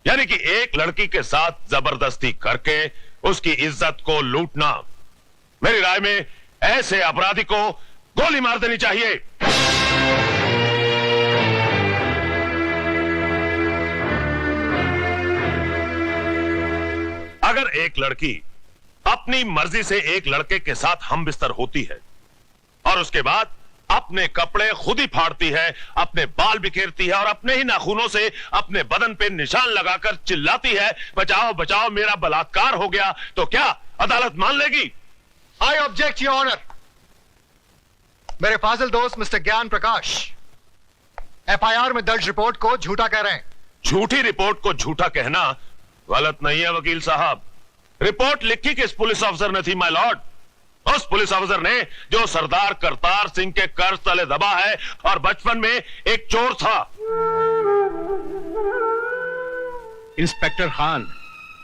यानी कि एक लड़की के साथ जबरदस्ती करके उसकी इज्जत को लूटना। मेरी राय में ऐसे अपराधी को गोली मार देनी चाहिए। अगर एक लड़की अपनी मर्जी से एक लड़के के साथ हम बिस्तर होती है और उसके बाद अपने कपड़े खुद ही फाड़ती है, अपने बाल बिखेरती है और अपने ही नाखूनों से अपने बदन पे निशान लगाकर चिल्लाती है, बचाओ बचाओ मेरा बलात्कार हो गया, तो क्या अदालत मान लेगी? I object your honour. मेरे फाजिल दोस्त मिस्टर ज्ञान प्रकाश एफआईआर में दर्ज रिपोर्ट को झूठा कह रहे हैं। झूठी रिपोर्ट को झूठा कहना गलत नहीं है वकील साहब। रिपोर्ट लिखी किस पुलिस अफसर ने थी माय लॉर्ड? उस पुलिस अफसर ने जो सरदार करतार सिंह के कर्ज तले दबा है और बचपन में एक चोर था। इंस्पेक्टर खान,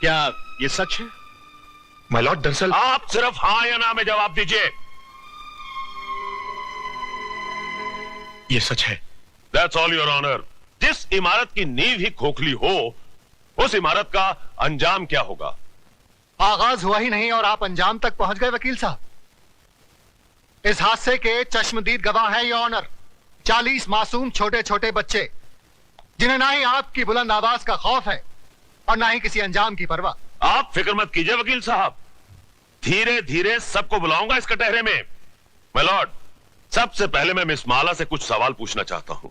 क्या ये सच है? माय लॉर्ड, दरअसल आप सिर्फ हां या ना में जवाब दीजिए। ये सच है। That's all your honour. जिस इमारत की नींव ही खोखली हो, उस इमारत का अंजाम क्या होगा? आगाज हुआ ही नहीं और आप अंजाम तक पहुंच गए वकील साहब। इस हादसे के चश्मदीद गवाह हैं योर ऑनर 40 मासूम छोटे छोटे बच्चे, जिन्हें ना ही आपकी बुलंद आवाज का खौफ है और ना ही किसी अंजाम की परवाह। आप फिक्र मत कीजिए वकील साहब, धीरे धीरे सबको बुलाऊंगा इस कटहरे में। माय लॉर्ड, सबसे पहले मैं मिस माला से कुछ सवाल पूछना चाहता हूं।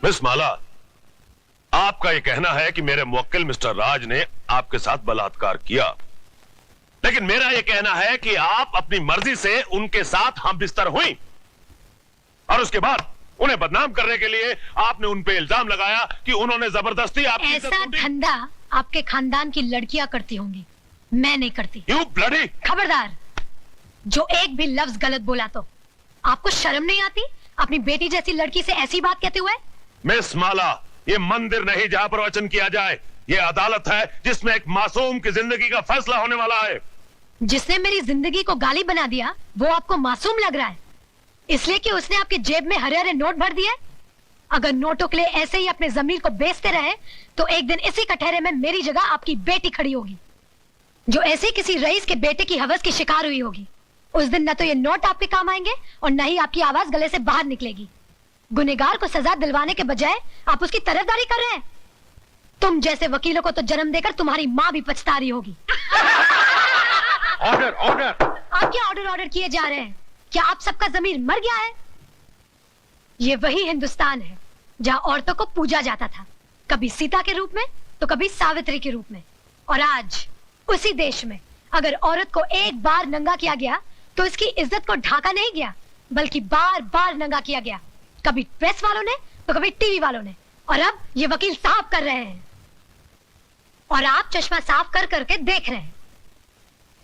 मिस माला, आपका यह कहना है कि मेरे मुवक्किल मिस्टर राज ने आपके साथ बलात्कार किया, लेकिन मेरा यह कहना है कि आप अपनी मर्जी से उनके साथ हम बिस्तर हुई और उसके बाद उन्हें बदनाम करने के लिए आपने उन पे इल्जाम लगाया कि उन्होंने जबरदस्ती आपकी ऐसा धंधा आपके खानदान की लड़कियां करती होंगी, मैं नहीं करती। You bloody! खबरदार, जो एक भी लफ्ज गलत बोला तो आपको शर्म नहीं आती अपनी बेटी जैसी लड़की से ऐसी बात कहते हुए? मिस माला, ये मंदिर नहीं जहां पर वचन किया जाए, ये अदालत है जिसमें एक मासूम की जिंदगी का फैसला होने वाला है। जिसने मेरी जिंदगी को गाली बना दिया वो आपको मासूम लग रहा है, इसलिए कि उसने आपके जेब में हरे हरे नोट भर दिए। अगर नोटों के लिए ऐसे ही अपने जमीर को बेचते रहे तो एक दिन इसी कटहरे में मेरी जगह आपकी बेटी खड़ी होगी, जो ऐसे किसी रईस के बेटे की हवस की शिकार हुई होगी। उस दिन न तो ये नोट आपके काम आएंगे और न ही आपकी आवाज गले से बाहर निकलेगी। गुनहगार को सजा दिलवाने के बजाय आप उसकी तरफदारी कर रहे हैं। तुम जैसे वकीलों को तो जन्म देकर तुम्हारी माँ भी पछता रही होगी। Order order! आप क्या ऑर्डर ऑर्डर किए जा रहे हैं? क्या आप सबका जमीर मर गया है? ये वही हिंदुस्तान है जहाँ औरतों को पूजा जाता था, कभी सीता के रूप में तो कभी सावित्री के रूप में। और आज उसी देश में अगर औरत को एक बार नंगा किया गया तो इसकी इज्जत को ढाका नहीं गया, बल्कि बार बार नंगा किया गया, कभी प्रेस वालों ने तो कभी टीवी वालों ने, और अब ये वकील साफ कर रहे हैं और आप चश्मा साफ कर करके देख रहे हैं।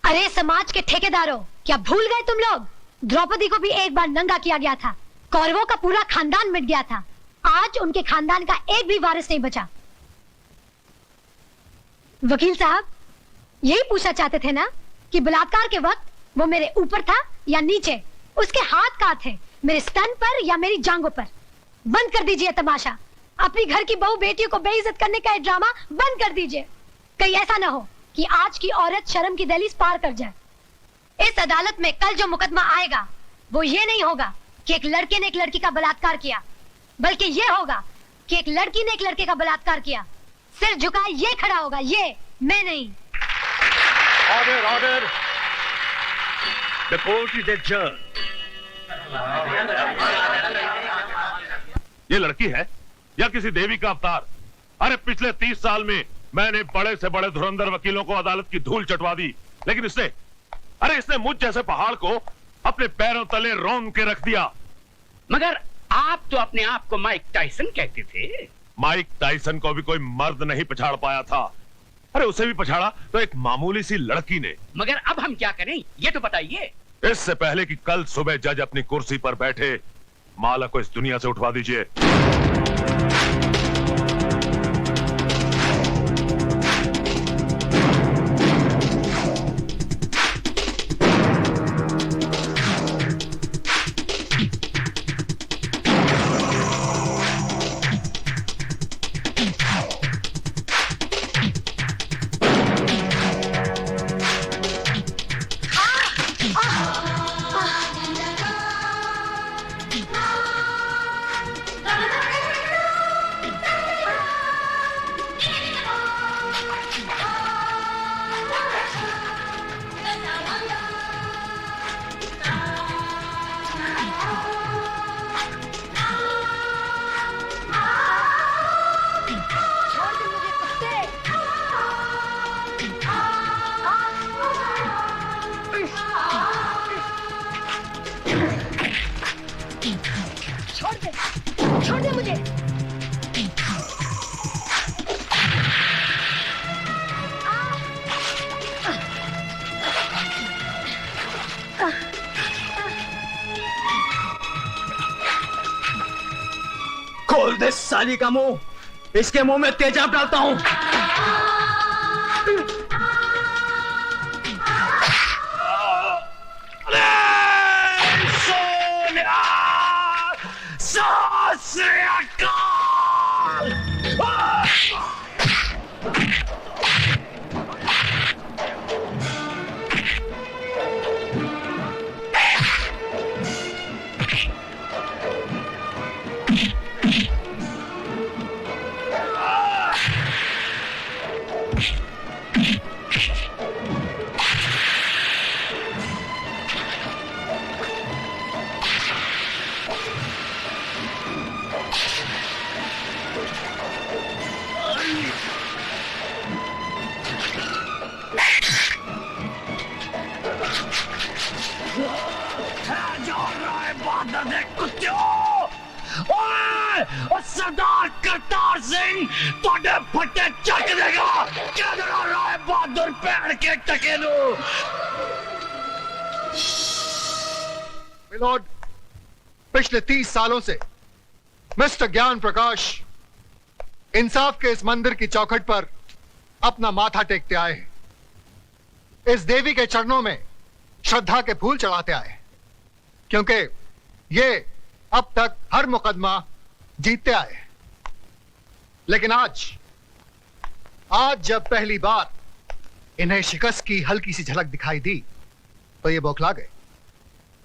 अरे समाज के ठेकेदारों, क्या भूल गए तुम लोग? द्रौपदी को भी एक बार नंगा किया गया था, कौरवों का पूरा खानदान मिट गया था, आज उनके खानदान का एक भी वारिस नहीं बचा। वकील साहब, यही पूछना चाहते थे ना कि बलात्कार के वक्त वो मेरे ऊपर था या नीचे, उसके हाथ कहाँ थे, मेरे स्तन पर या मेरी जांघों पर? बंद कर दीजिए तमाशा, अपनी घर की बहू बेटियों को बेइज्जत करने का ड्रामा बंद कर दीजिए। कहीं ऐसा ना हो कि आज की औरत शर्म की दहलीज पार कर जाए। इस अदालत में कल जो मुकदमा आएगा वो ये नहीं होगा कि एक लड़के ने एक लड़की का बलात्कार किया, बल्कि ये होगा कि एक लड़की ने एक लड़के का बलात्कार किया। सिर झुकाए ये खड़ा होगा, ये मैं नहीं। Order order! The court is adjourned. ये लड़की है या किसी देवी का अवतार? अरे पिछले 30 साल में मैंने बड़े से बड़े धुरंधर वकीलों को अदालत की धूल चटवा दी, लेकिन इसने मुझ जैसे पहाड़ को अपने पैरों तले रौंद के रख दिया। मगर आप तो अपने आप को माइक टाइसन कहते थे। माइक टाइसन को भी कोई मर्द नहीं पछाड़ पाया था। अरे उसे भी पछाड़ा तो एक मामूली सी लड़की ने। मगर अब हम क्या करें ये तो बताइए। इससे पहले कि कल सुबह जज अपनी कुर्सी पर बैठे, माला को इस दुनिया से उठवा दीजिए। खोल दे साली का मुंह, इसके मुंह में तेजाब डालता हूं। सरदार करतार सिंह तोड़े फटे चक देगा। क्या डरा रहा है बहादुर पैर के टकेलू। मिलॉर्ड, पिछले 30 सालों से मिस्टर ज्ञान प्रकाश इंसाफ के इस मंदिर की चौखट पर अपना माथा टेकते आए हैं, इस देवी के चरणों में श्रद्धा के फूल चढ़ाते आए हैं, क्योंकि ये अब तक हर मुकदमा जीतते आए हैं। लेकिन आज जब पहली बार इन्हें शिकस्त की हल्की सी झलक दिखाई दी तो ये बौखला गए।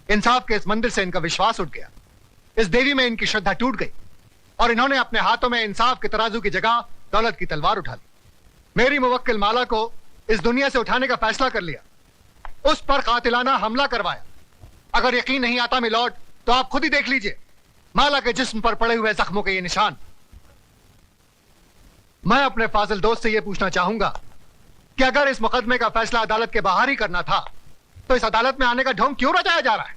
इंसाफ के इस मंदिर से इनका विश्वास उठ गया, इस देवी में इनकी श्रद्धा टूट गई और इन्होंने अपने हाथों में इंसाफ के तराजू की जगह दौलत की तलवार उठा ली। मेरी मुवक्किल माला को इस दुनिया से उठाने का फैसला कर लिया, उस पर कातिलाना हमला करवाया। अगर यकीन नहीं आता मिलॉर्ड तो आप खुद ही देख लीजिए माला के जिस्म पर पड़े हुए जख्मों के ये निशान। मैं अपने फाजिल दोस्त से यह पूछना चाहूंगा कि अगर इस मुकदमे का फैसला अदालत के बाहर ही करना था तो इस अदालत में आने का ढोंग क्यों रचाया जा रहा है?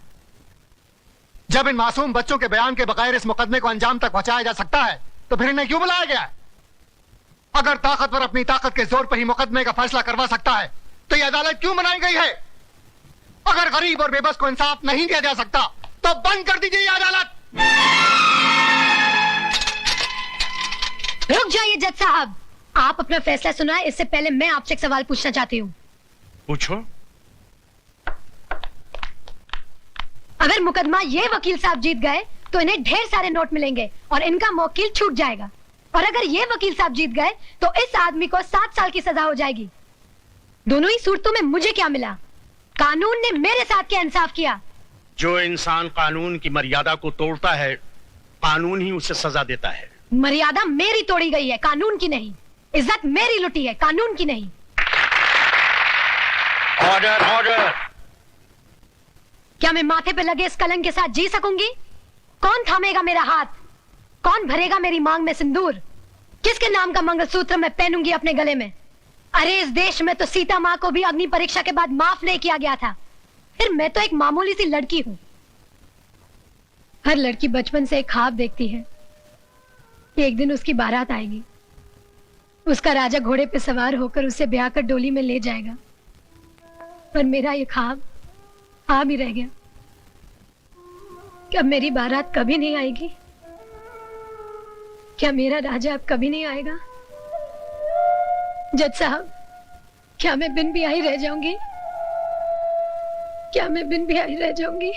जब इन मासूम बच्चों के बयान के बगैर इस मुकदमे को अंजाम तक पहुंचाया जा सकता है तो फिर इन्हें क्यों बुलाया गया है? अगर ताकतवर अपनी ताकत के जोर पर ही मुकदमे का फैसला करवा सकता है तो यह अदालत क्यों बनाई गई है? अगर गरीब और बेबस को इंसाफ नहीं दिया जा सकता तो बंद कर दीजिए यह अदालत। रुक जाइए जज साहब, आप अपना फैसला सुनाए इससे पहले मैं आपसे एक सवाल पूछना चाहती हूँ। पूछो। अगर मुकदमा ये वकील साहब जीत गए तो इन्हें ढेर सारे नोट मिलेंगे और इनका मौकिल छूट जाएगा, और अगर ये वकील साहब जीत गए तो इस आदमी को 7 साल की सजा हो जाएगी। दोनों ही सूरतों में मुझे क्या मिला? कानून ने मेरे साथ क्या इंसाफ किया? जो इंसान कानून की मर्यादा को तोड़ता है, कानून ही उसे सजा देता है। मर्यादा मेरी तोड़ी गई है, कानून की नहीं। इज्जत मेरी लुटी है, कानून की नहीं। Order, order. क्या मैं माथे पे लगे इस कलंक के साथ जी सकूंगी? कौन थामेगा मेरा हाथ? कौन भरेगा मेरी मांग में सिंदूर? किसके नाम का मंगलसूत्र मैं पहनूंगी अपने गले में? अरे इस देश में तो सीता माँ को भी अग्नि परीक्षा के बाद माफ नहीं किया गया था, फिर मैं तो एक मामूली सी लड़की हूं। हर लड़की बचपन से एक ख्वाब देखती है कि एक दिन उसकी बारात आएगी, उसका राजा घोड़े पे सवार होकर उसे ब्याह कर डोली में ले जाएगा। पर मेरा ये ख्वाब ख्वाब ही रह गया। क्या मेरी बारात कभी नहीं आएगी? क्या मेरा राजा अब कभी नहीं आएगा? जज साहब, क्या मैं बिन ब्याही रह जाऊंगी? क्या मैं बिन ब्याही रह जाऊंगी?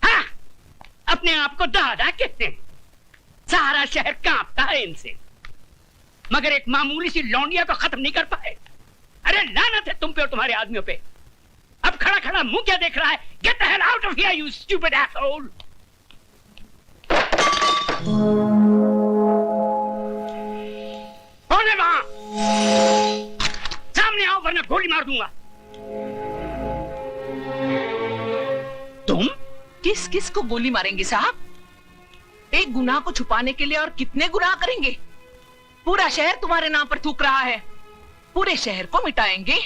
हाँ, अपने आप को दादा कहते हैं। सारा शहर कांपता है इनसे, मगर एक मामूली सी लौंडिया को खत्म नहीं कर पाए। अरे लानत है तुम पे और तुम्हारे आदमियों पे। अब खड़ा खड़ा मुंह क्या देख रहा है? Get the hell out of here you stupid asshole. कौन है वहां? सामने आओ वरना गोली मार दूंगा। तुम किस किस को गोली मारेंगे साहब? एक गुनाह को छुपाने के लिए और कितने गुनाह करेंगे? पूरा शहर तुम्हारे नाम पर थूक रहा है, पूरे शहर को मिटाएंगे।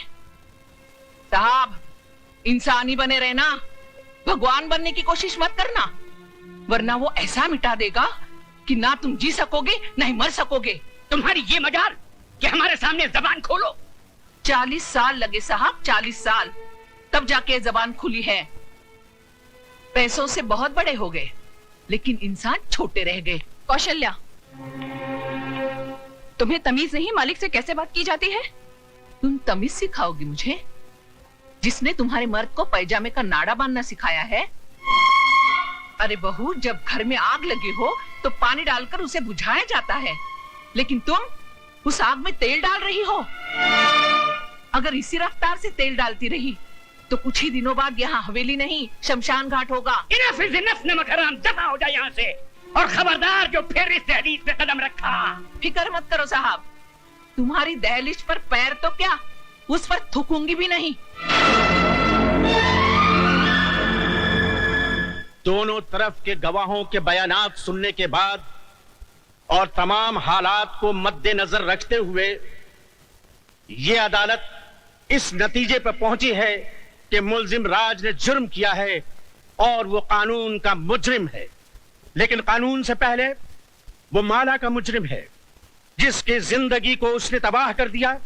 साहब, इंसानी बने रहना, भगवान बनने की कोशिश मत करना, वरना वो ऐसा मिटा देगा कि ना तुम जी सकोगे ना ही मर सकोगे। तुम्हारी ये मजाल कि हमारे सामने जबान खोलो। 40 साल लगे साहब, 40 साल, तब जाके जबान खुली है। पैसों से बहुत बड़े हो गए, लेकिन इंसान छोटे रह गए। कौशल्या, तुम्हें तमीज नहीं मालिक से कैसे बात की जाती है? तुम तमीज सिखाओगी मुझे, जिसने तुम्हारे मर्द को पैजामे का नाड़ा बांधना सिखाया है? अरे बहू, जब घर में आग लगी हो तो पानी डालकर उसे बुझाया जाता है, लेकिन तुम उस आग में तेल डाल रही हो। अगर इसी रफ्तार से तेल डालती रही तो कुछ ही दिनों बाद यहाँ हवेली नहीं शमशान घाट होगा। इनफ इज इनफ, नमक हराम, दफा हो जाए यहाँ से। और खबरदार जो फिर इस दहलीज पे कदम रखा। फिक्र मत करो साहब, तुम्हारी दहलीज पर पैर तो क्या, उस पर थूकूंगी भी नहीं। दोनों तरफ के गवाहों के बयानात सुनने के बाद और तमाम हालात को मद्देनजर रखते हुए ये अदालत इस नतीजे पर पहुंची है कि मुलजिम राज ने जुर्म किया है और वो कानून का मुजरिम है। लेकिन कानून से पहले वो माला का मुजरिम है, जिसकी जिंदगी को उसने तबाह कर दिया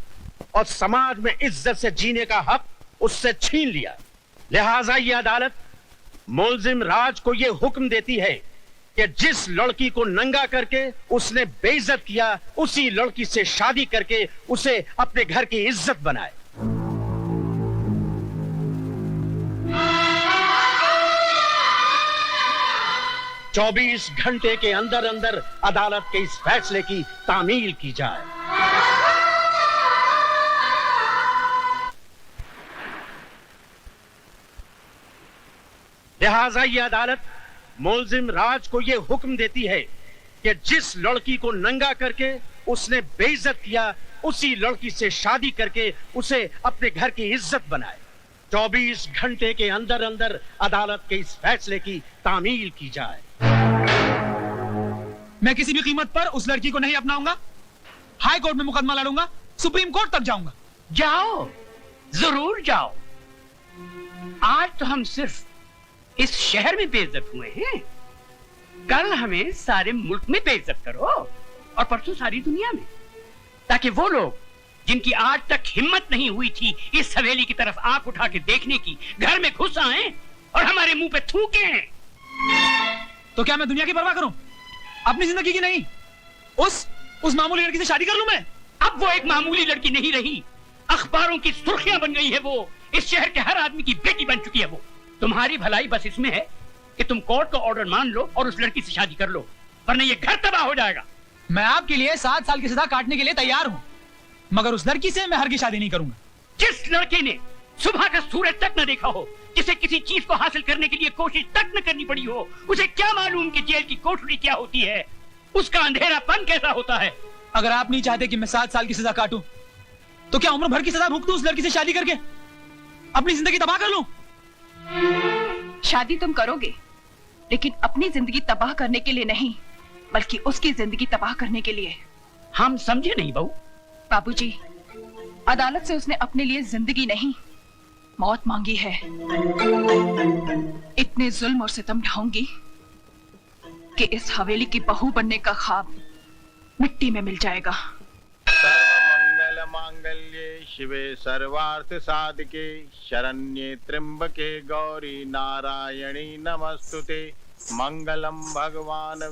और समाज में इज्जत से जीने का हक उससे छीन लिया। लिहाजा ये अदालत मुलजिम राज को यह हुक्म देती है कि जिस लड़की को नंगा करके उसने बेइज्जत किया, उसी लड़की से शादी करके उसे अपने घर की इज्जत बनाए। चौबीस घंटे के अंदर अंदर अदालत के इस फैसले की तामील की जाए। लिहाजा यह अदालत मुलजिम राज को यह हुक्म देती है कि जिस लड़की को नंगा करके उसने बेइज्जत किया, उसी लड़की से शादी करके उसे अपने घर की इज्जत बनाए। 24 घंटे के अंदर अंदर अदालत के इस फैसले की तामील की जाए। मैं किसी भी कीमत पर उस लड़की को नहीं अपनाऊंगा। हाई कोर्ट में मुकदमा लड़ूंगा, सुप्रीम कोर्ट तक जाऊंगा। जाओ, जरूर जाओ। आज तो हम सिर्फ इस शहर में बेइज्जत हुए हैं, कल हमें सारे मुल्क में बेइज्जत करो और परसों सारी दुनिया में, ताकि वो लोग जिनकी आज तक हिम्मत नहीं हुई थी इस हवेली की तरफ आंख उठा के देखने की, घर में घुस आए और हमारे मुंह पे थूके। तो क्या मैं दुनिया की परवाह करूं, अपनी जिंदगी की नहीं? उस मामूली लड़की से शादी कर लूं मैं? अब वो एक मामूली लड़की नहीं रही, अखबारों की सुर्खियां बन गई है वो, इस शहर के हर आदमी की बेटी बन चुकी है वो। तुम्हारी भलाई बस इसमें है कि तुम कोर्ट का ऑर्डर मान लो और उस लड़की से शादी कर लो, वरना ये घर तबाह हो जाएगा। मैं आपके लिए 7 साल की सजा काटने के लिए तैयार हूं, मगर उस लड़की से मैं हरगिज़ शादी नहीं करूंगा। जिस लड़के ने सुबह का सूरज तक न देखा हो, जिसे किसी चीज को हासिल करने के लिए कोशिश तक न करनी पड़ी हो, उसे क्या मालूम कि जेल की कोठरी क्या होती है, उसका अंधेरापन कैसा होता है। अगर आप नहीं चाहते कि मैं 7 साल की सजा काटूं, तो क्या उम्र भर की सजा भुगतूं उस लड़की से शादी करके, अपनी जिंदगी तबाह कर लूं? शादी तुम करोगे, लेकिन अपनी जिंदगी तबाह करने के लिए नहीं, बल्कि उसकी जिंदगी तबाह करने के लिए। हम समझे नहीं बहू। बाबूजी, अदालत से उसने अपने लिए जिंदगी नहीं, मौत मांगी है। इतने जुल्म और सितम ढाऊंगी कि इस हवेली की बहू बनने का ख्वाब मिट्टी में मिल जाएगा। सर्वमंगल मांगल्ये शिवे सर्वार्थ साधके शरण्ये त्र्यंबके गौरी नारायणी नमस्तुते। मंगलम भगवान